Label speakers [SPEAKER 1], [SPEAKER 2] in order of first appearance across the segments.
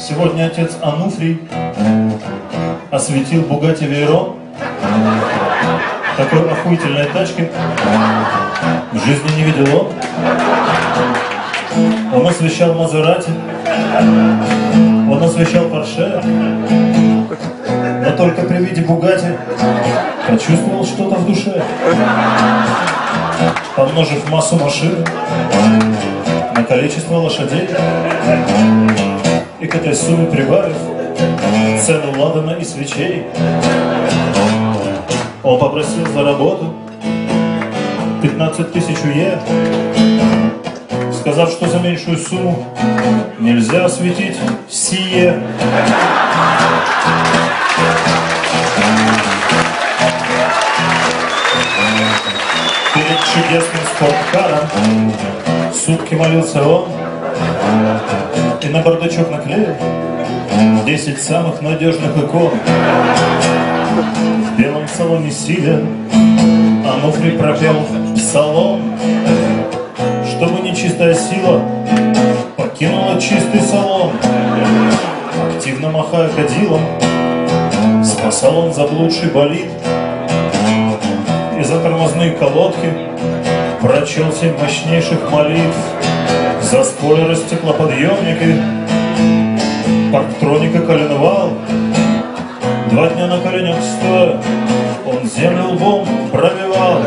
[SPEAKER 1] Сегодня отец Ануфрий осветил Бугатти Вейрон. Такой охуительной тачки в жизни не видел он. Он освещал Мазерати, он освещал Порше, но только при виде Бугатти почувствовал что-то в душе. Помножив массу машин на количество лошадей и к этой сумме прибавив цену ладана и свечей, он попросил за работу 15 000 уе, сказав, что за меньшую сумму нельзя осветить сие. Перед чудесным спорткаром сутки молился он и на бардачок наклеил 10 самых надежных икон. В белом салоне сидя, Ануфрий пропел псалом, чтобы нечистая сила покинула чистый салон. Активно махая кадилом, спасал он заблудший болид, и за тормозные колодки прочел 7 мощнейших молитв. За спойлеры, стеклоподъемники, парктроника, коленвал. 2 дня на коленях стоя он землю лбом пробивал.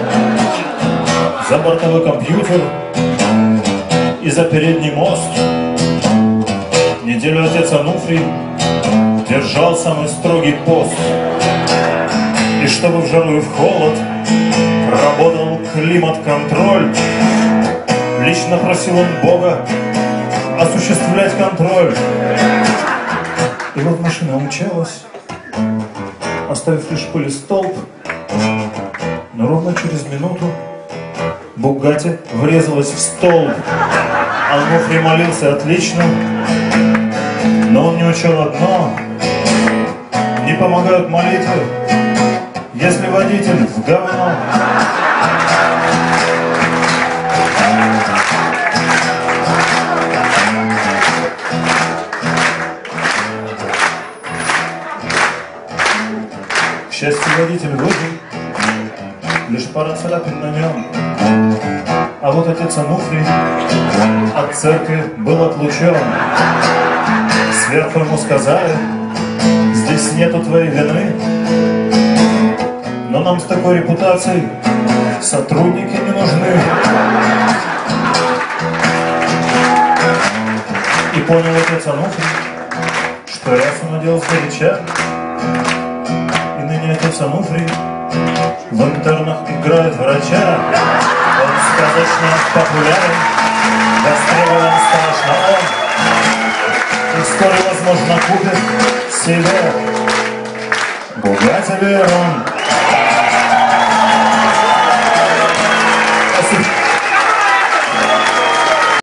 [SPEAKER 1] За бортовой компьютер и за передний мост неделю отец Ануфрий держал самый строгий пост. И чтобы в жару и в холод работал климат-контроль, лично просил он Бога осуществлять контроль. И вот машина умчалась, оставив лишь пыль и столб. Но ровно через минуту Бугатти врезалась в столб. Ануфрий молился отлично, но он не учел одно: не помогают молитвы, если водитель в говно. К счастью, водитель выжил, лишь пара царапин на нем. А вот отец Ануфрий от церкви был отлучен. Сверху ему сказали: здесь нету твоей вины, но нам с такой репутацией сотрудники не нужны. И понял отец Ануфрий, что раз он надел сгоряча, и ныне отец Ануфрий в интернах играет врача. Он сказочно популярен, востребован страшно он, и вскоре, возможно, купит себе Бугатти Вейрон.